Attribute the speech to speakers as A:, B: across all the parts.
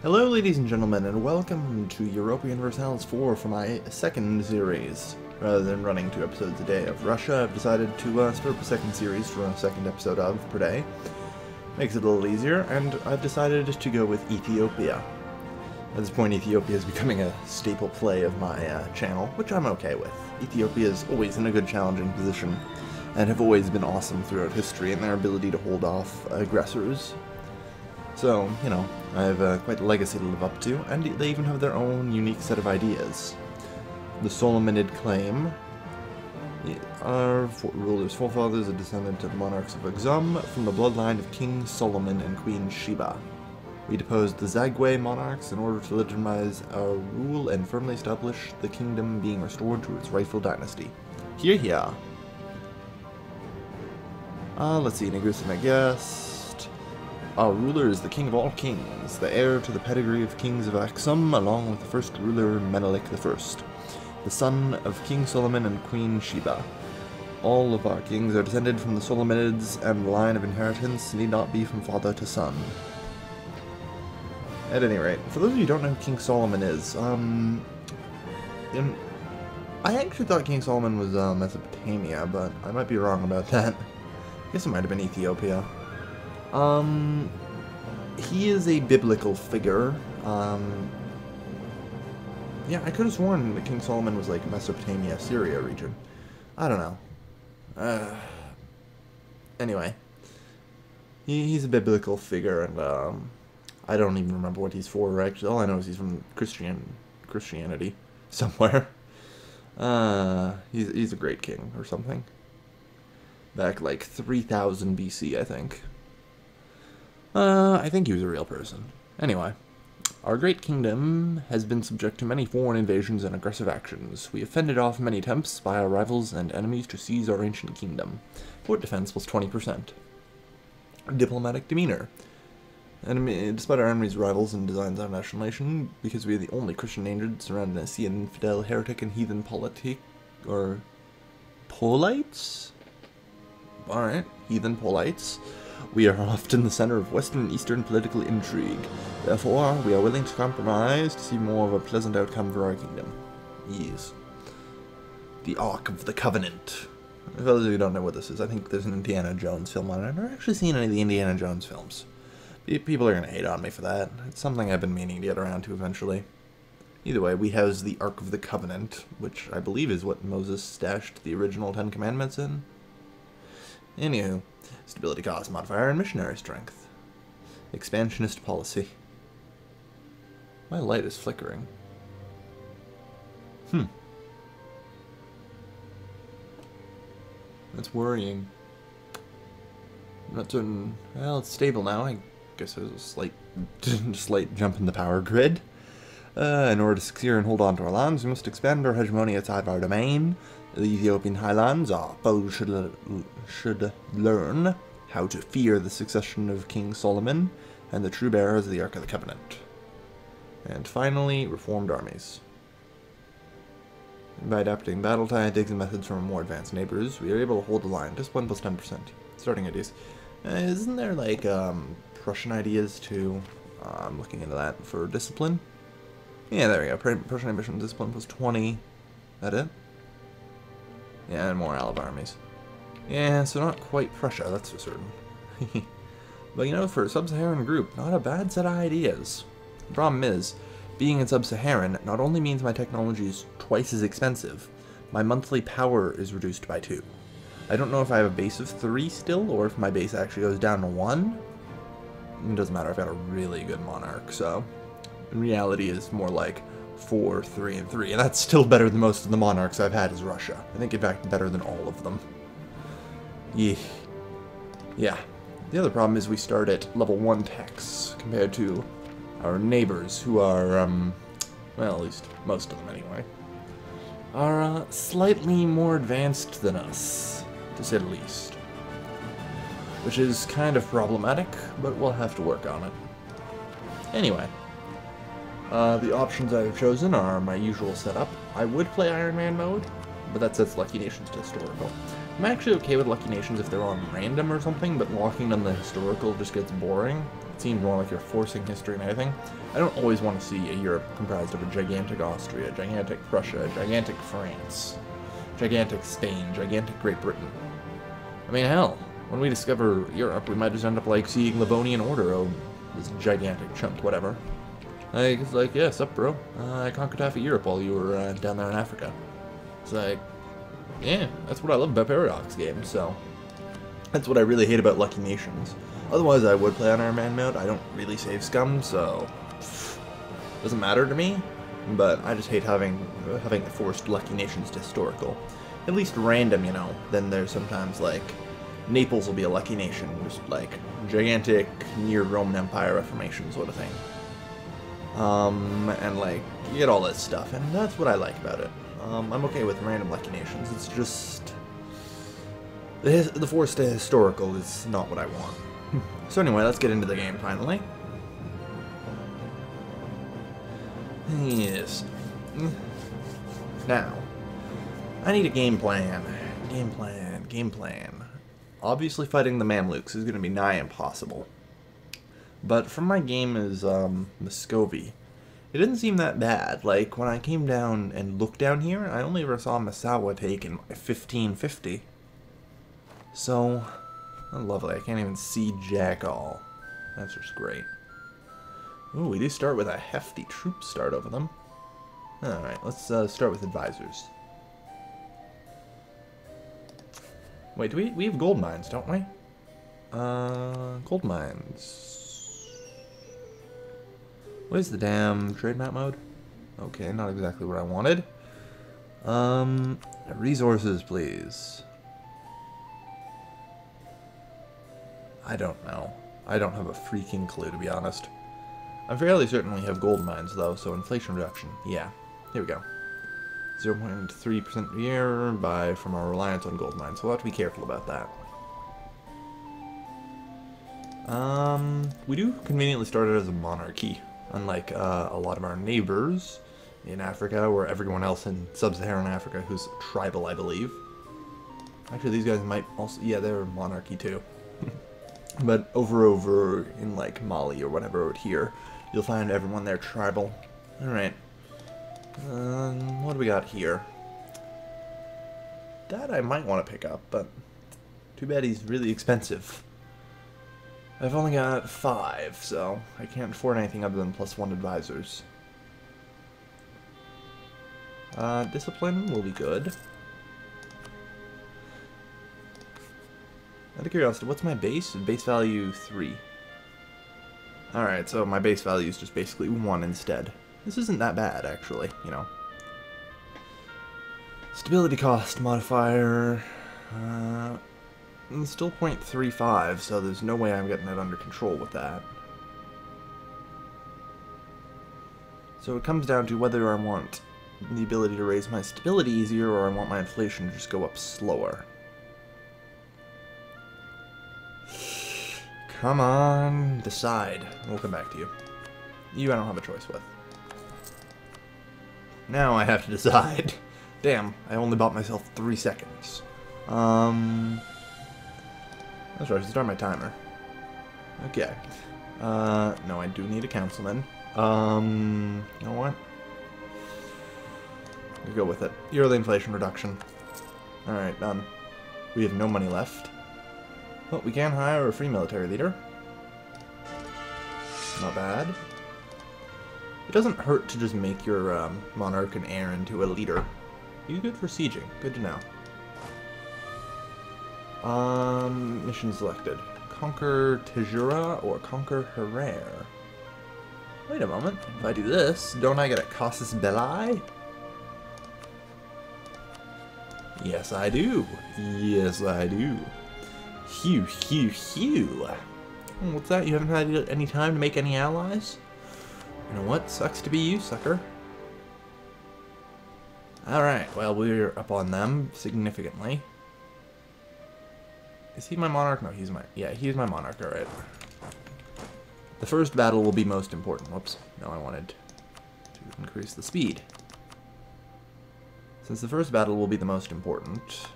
A: Hello ladies and gentlemen, and welcome to Europa Universalis 4 for my second series. Rather than running 2 episodes a day of Russia, I've decided to start up a second series to run a second episode of per day. Makes it a little easier, and I've decided to go with Ethiopia. At this point, Ethiopia is becoming a staple play of my channel, which I'm okay with. Ethiopia is always in a good challenging position, and have always been awesome throughout history in their ability to hold off aggressors. So, you know, I have quite a legacy to live up to, and they even have their own unique set of ideas. The Solomonid claim our ruler's forefathers, a descendant of monarchs of Axum, from the bloodline of King Solomon and Queen Sheba. We deposed the Zagwe monarchs in order to legitimize our rule and firmly establish the kingdom being restored to its rightful dynasty. Hear, hear. Let's see, Negrusa, I guess. Our ruler is the king of all kings, the heir to the pedigree of kings of Axum, along with the first ruler, Menelik I, the son of King Solomon and Queen Sheba. All of our kings are descended from the Solomonids, and the line of inheritance need not be from father to son. At any rate, for those of you who don't know who King Solomon is, I actually thought King Solomon was Mesopotamia, but I might be wrong about that. I guess it might have been Ethiopia. He is a biblical figure. Yeah, I could have sworn that King Solomon was like Mesopotamia, Syria region. I don't know. Anyway. He's a biblical figure, and, I don't even remember what he's for, actually. All I know is he's from Christianity. Somewhere. He's a great king, or something. Back, like, 3000 BC, I think. I think he was a real person. Anyway, our great kingdom has been subject to many foreign invasions and aggressive actions. We have fended off many attempts by our rivals and enemies to seize our ancient kingdom. Fort defense plus 20%. Diplomatic demeanor. Despite our enemies' rivals and designs on our national nation, because we are the only Christian nation surrounded a sea of infidel, heretic, and heathen polites? Alright, heathen polites. We are often the center of Western and Eastern political intrigue. Therefore, we are willing to compromise to see more of a pleasant outcome for our kingdom. Yes. The Ark of the Covenant. For those of you who don't know what this is, I think there's an Indiana Jones film on it. I've never actually seen any of the Indiana Jones films. People are going to hate on me for that. It's something I've been meaning to get around to eventually. Either way, we house the Ark of the Covenant, which I believe is what Moses stashed the original 10 Commandments in. Anywho, stability cost modifier and missionary strength. Expansionist policy. My light is flickering. That's worrying. I'm not certain. Well, it's stable now. I guess there's a slight jump in the power grid. In order to secure and hold on to our lands, we must expand our hegemony outside our domain. The Ethiopian highlands, our foes should learn how to fear the succession of King Solomon and the true bearers of the Ark of the Covenant. And finally, reformed armies. By adapting battle tactics and methods from more advanced neighbors, we are able to hold the line. Discipline plus 10%. Starting ideas. Isn't there like Prussian ideas too? I'm looking into that for discipline. Yeah, there we go. Prussian ambition discipline plus 20. That it? Yeah, and more Olive armies. Yeah, so not quite Prussia, that's for certain. But you know, for a sub-Saharan group, not a bad set of ideas. The problem is, being in sub-Saharan not only means my technology is twice as expensive, my monthly power is reduced by 2. I don't know if I have a base of 3 still, or if my base actually goes down to 1. It doesn't matter, I've got a really good monarch, so... in reality, it's more like 4, 3, and 3, and that's still better than most of the monarchs I've had as Russia. I think, in fact, better than all of them. Yeah. The other problem is we start at level 1 techs, compared to our neighbors, who are, well, at least most of them anyway, are slightly more advanced than us, to say the least. Which is kind of problematic, but we'll have to work on it. Anyway. The options I've chosen are my usual setup. I would play Iron Man mode, but that sets Lucky Nations to historical. I'm actually okay with Lucky Nations if they're on random or something, but locking on the historical just gets boring. It seems more like you're forcing history and everything. I don't always want to see a Europe comprised of a gigantic Austria, gigantic Prussia, gigantic France, gigantic Spain, gigantic Great Britain. I mean, hell, when we discover Europe, we might just end up like seeing Livonian Order, oh, this gigantic chunk, whatever. Like, it's like, yeah, sup, bro. I conquered half of Europe while you were down there in Africa. It's like, yeah, that's what I love about Paradox games, so that's what I really hate about Lucky Nations. Otherwise, I would play on Iron Man mode. I don't really save scum, so doesn't matter to me. But I just hate having forced Lucky Nations to historical. At least random, you know. Then there's sometimes like Naples will be a Lucky Nation, just like gigantic near Roman Empire Reformation sort of thing. And like you get all this stuff, and that's what I like about it. I'm okay with random Lucky Nations. It's just the forced historical is not what I want. So anyway, let's get into the game finally. Yes. Now, I need a game plan. Game plan. Obviously, fighting the Mamluks is going to be nigh impossible. But from my game as Muscovy, it didn't seem that bad. Like, when I came down and looked down here, I only ever saw Massawa taken by 1550. So, oh, lovely. I can't even see jack all. That's just great. Ooh, we do start with a hefty troop start over them. Alright, let's start with advisors. Wait, do we have gold mines, don't we? Gold mines. Where's the damn trade map mode? Okay, not exactly what I wanted. Resources, please. I don't know. I don't have a freaking clue, to be honest. I'm fairly certain we have gold mines, though, so inflation reduction. Yeah, here we go. 0.3% a year from our reliance on gold mines, so we'll have to be careful about that. We do conveniently start it as a monarchy, unlike a lot of our neighbors in Africa, or everyone else in sub-Saharan Africa who's tribal, I believe. Actually, these guys might also... yeah, they're a monarchy, too. But over in, like, Mali or whatever out here, you'll find everyone there tribal. Alright. What do we got here? That I might want to pick up, but too bad he's really expensive. I've only got 5, so I can't afford anything other than +1 advisors. Discipline will be good. Out of curiosity, what's my base? Base value 3. Alright, so my base value is just basically 1 instead. This isn't that bad, actually, you know. Stability cost modifier... it's still 0.35, so there's no way I'm getting it under control with that. So it comes down to whether I want the ability to raise my stability easier, or I want my inflation to just go up slower. Come on, decide. We'll come back to you. You I don't have a choice with. Now I have to decide. Damn, I only bought myself 3 seconds. That's right, I should start my timer. Okay. No, I do need a councilman. You know what? I'll go with it. Yearly inflation reduction. Alright, done. We have no money left. But we can hire a free military leader. Not bad. It doesn't hurt to just make your monarch and heir into a leader. He's good for sieging. Good to know. Mission selected. Conquer Tejura or conquer Harar. Wait a moment. If I do this, don't I get a Casus Belli? Yes, I do. Yes, I do. Phew, phew, phew. What's that? You haven't had any time to make any allies? You know what? Sucks to be you, sucker. Alright, well, we're up on them significantly. Is he my monarch? No, he's my... yeah, he's my monarch, alright. The first battle will be most important. Whoops. No, I wanted to increase the speed. Since the first battle will be the most important,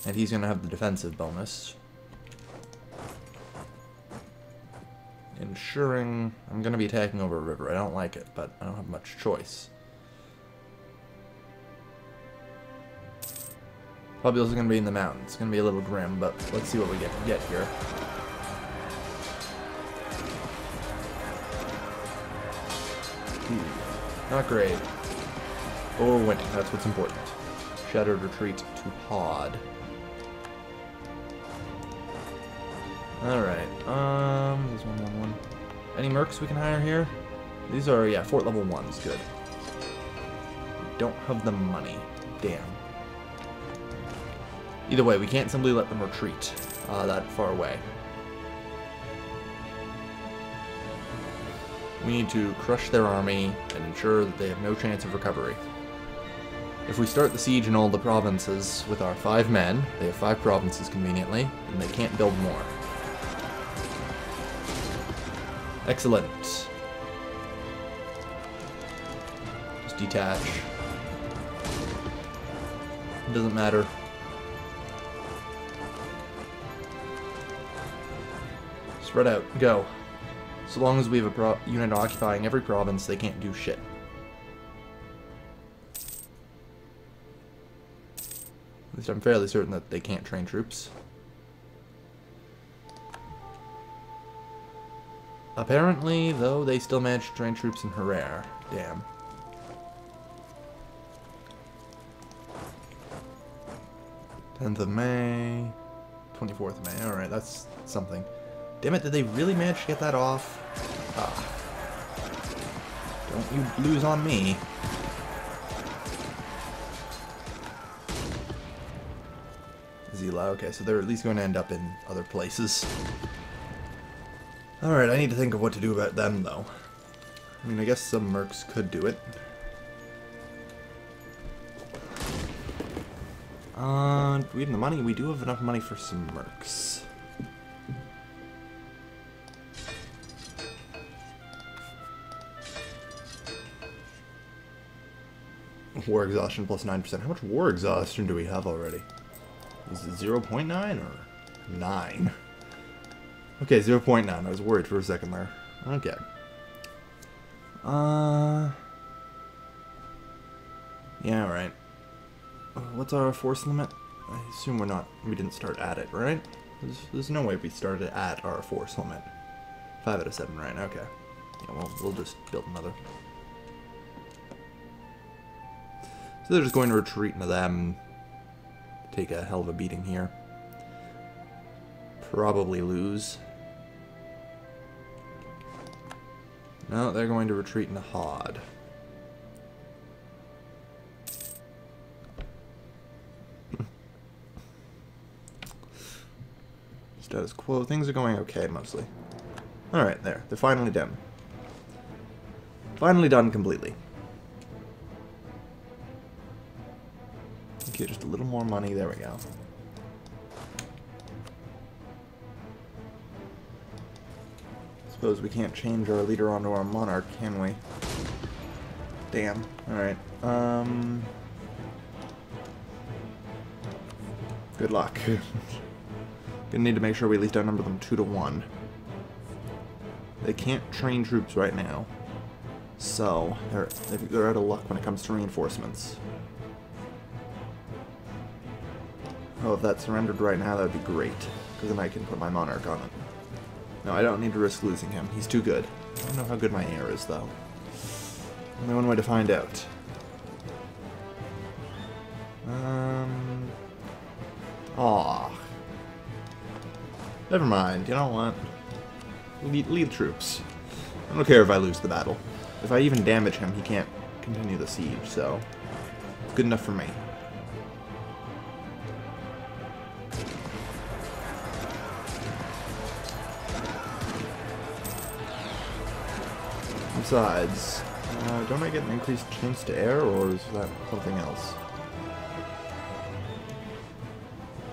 A: And he's going to have the defensive bonus. Ensuring I'm going to be attacking over a river. I don't like it, but I don't have much choice. Probably also going to be in the mountains. It's going to be a little grim, but let's see what we get here. Not great. But we're winning. That's what's important. Shattered retreat to Pod. Alright. There's one. Any mercs we can hire here? These are, yeah, fort level 1s. Good. We don't have the money. Damn. Either way, we can't simply let them retreat that far away. We need to crush their army and ensure that they have no chance of recovery. If we start the siege in all the provinces with our 5 men, they have 5 provinces conveniently, and they can't build more. Excellent. Just detach. It doesn't matter. Spread out. Go. So long as we have a unit occupying every province, they can't do shit. At least I'm fairly certain that they can't train troops. Apparently, though, they still managed to train troops in Harar. Damn. '10th of May, 24th of May. Alright, that's something. Damn it, did they really manage to get that off? Ah. Don't you lose on me. Zila, okay, so they're at least going to end up in other places. Alright, I need to think of what to do about them, though. I mean, I guess some mercs could do it. Do we have the money? We do have enough money for some mercs. War exhaustion plus 9%. How much war exhaustion do we have already? Is it 0.9 or 9? Okay, 0.9. I was worried for a second there. Okay. Yeah, alright. What's our force limit? I assume we didn't start at it, right? There's no way we started at our force limit. 5 out of 7, right? Okay. Yeah, well, we'll just build another. So they're just going to retreat into them. Take a hell of a beating here. Probably lose. No, they're going to retreat into Hod. Status quo. Things are going okay, mostly. Alright, there. They're finally done. Finally done completely. Okay, just a little more money. There we go. Suppose we can't change our leader onto our monarch, can we? Damn. Alright. Good luck. Gonna need to make sure we at least outnumber them 2 to 1. They can't train troops right now. So, they're out of luck when it comes to reinforcements. Oh, if that surrendered right now, that would be great. Because then I can put my monarch on it. No, I don't need to risk losing him. He's too good. I don't know how good my heir is, though. Only one way to find out. Aw. Never mind. You know what? Lead troops. I don't care if I lose the battle. If I even damage him, he can't continue the siege, so... good enough for me. Besides, don't I get an increased chance to air, or is that something else?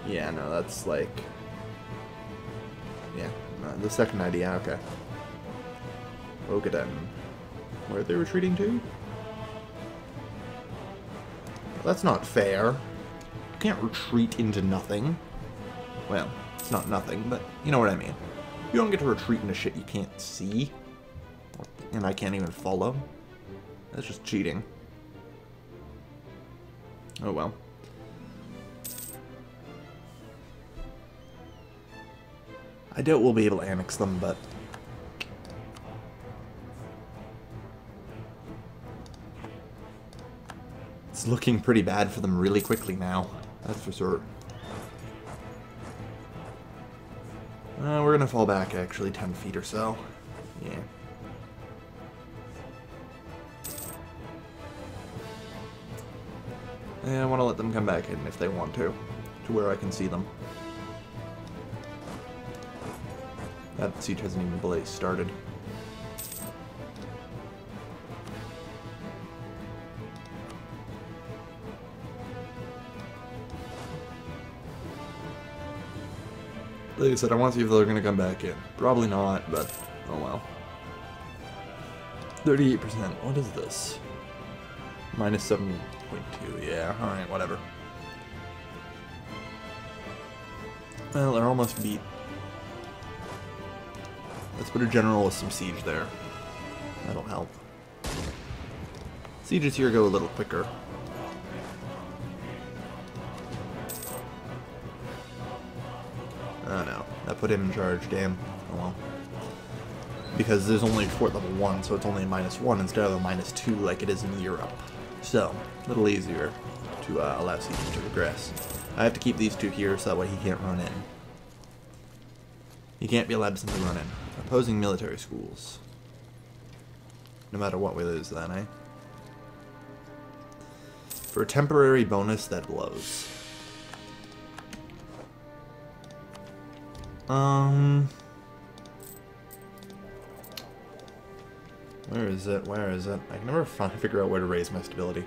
A: Yeah, no, that's like... yeah, the second idea, okay. Ogaden. Where are they retreating to? That's not fair. can't retreat into nothing. Well, it's not nothing, but you know what I mean. You don't get to retreat into shit you can't see. And I can't even follow. That's just cheating. Oh well. I doubt we'll be able to annex them, but... it's looking pretty bad for them really quickly now. That's for sure. We're gonna fall back, actually, 10 feet or so. Yeah. Yeah, I want to let them come back in if they want to where I can see them. That siege hasn't even started. Like I said, I want to see if they're going to come back in. Probably not, but oh well. 38%. What is this? Minus 7.2. Yeah, alright, whatever. Well, they're almost beat. Let's put a general with some siege there. That'll help. Sieges here go a little quicker. Oh no, that put him in charge, damn. Oh well. Because there's only fort level 1, so it's only a -1 instead of a -2 like it is in Europe. So, a little easier to allow sieges to regress. I have to keep these two here so that way he can't run in. He can't be allowed to simply run in. Opposing military schools. No matter what we lose then, eh? For a temporary bonus, that blows. Where is it? Where is it? I can never figure out where to raise my stability.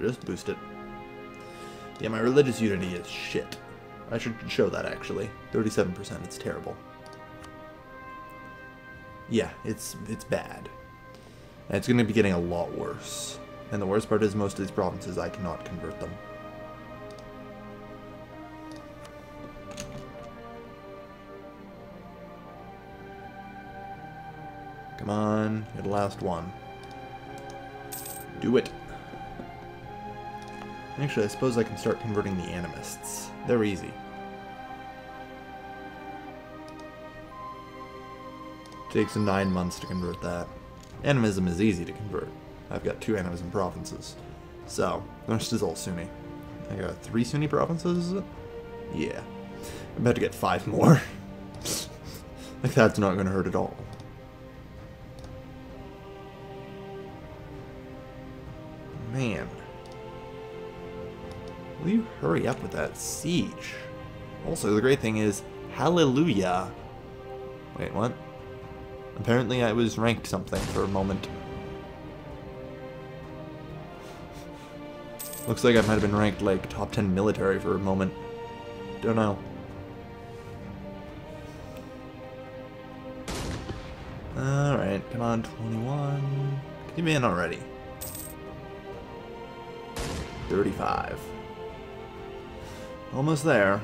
A: Just boost it. Yeah, my religious unity is shit. I should show that, actually. 37%, it's terrible. Yeah, it's bad. And it's going to be getting a lot worse. And the worst part is most of these provinces, I cannot convert them. Come on, you're the last one. Do it. Actually, I suppose I can start converting the animists. They're easy. Takes 9 months to convert that. Animism is easy to convert. I've got 2 animism provinces. So, the rest is all Sunni. I got 3 Sunni provinces, is it? Yeah. I'm about to get 5 more. Like, that's not going to hurt at all. Man. Will you hurry up with that siege? Also, the great thing is, hallelujah. Wait, what? Apparently I was ranked something for a moment. Looks like I might have been ranked, like, top 10 military for a moment. Don't know. Alright, come on, 21. Get me in already. 35. Almost there.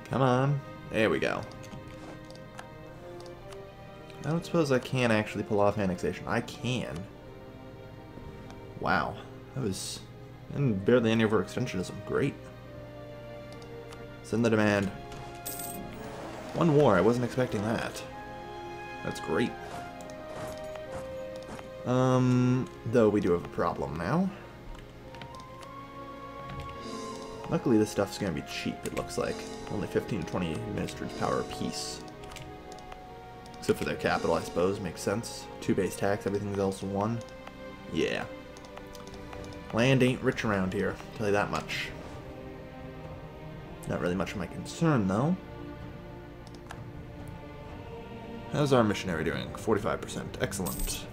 A: Come on. There we go. I don't suppose I can actually pull off annexation. I can. Wow. That was... and barely any overextensionism. Great. Send the demand. 1 war. I wasn't expecting that. That's great. Though we do have a problem now. Luckily this stuff's gonna be cheap, it looks like. Only 15 to 20 administrative power apiece. Except for their capital, I suppose. Makes sense. 2 base tax, everything's else 1. Yeah. Land ain't rich around here, I'll tell you that much. Not really much of my concern, though. How's our missionary doing? 45%. Excellent.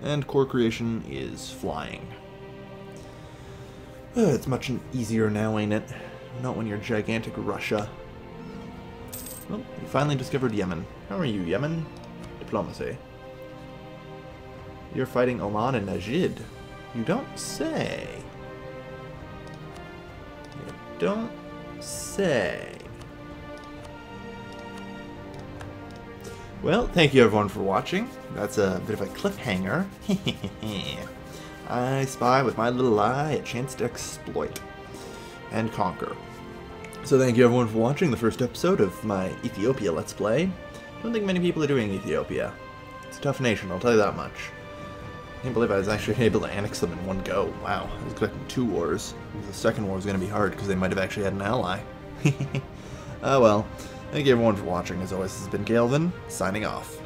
A: And core creation is flying. It's much easier now, ain't it? Not when you're gigantic Russia. Well, you finally discovered Yemen. How are you, Yemen? Diplomacy. You're fighting Oman and Najd. You don't say. You don't say. Well, thank you everyone for watching. That's a bit of a cliffhanger. I spy with my little eye a chance to exploit and conquer. So thank you everyone for watching the first episode of my Ethiopia Let's Play. I don't think many people are doing Ethiopia. It's a tough nation, I'll tell you that much. I can't believe I was actually able to annex them in one go. Wow, I was expecting 2 wars. The second war was going to be hard because they might have actually had an ally. Oh well. Thank you everyone for watching. As always, this has been Galvin, signing off.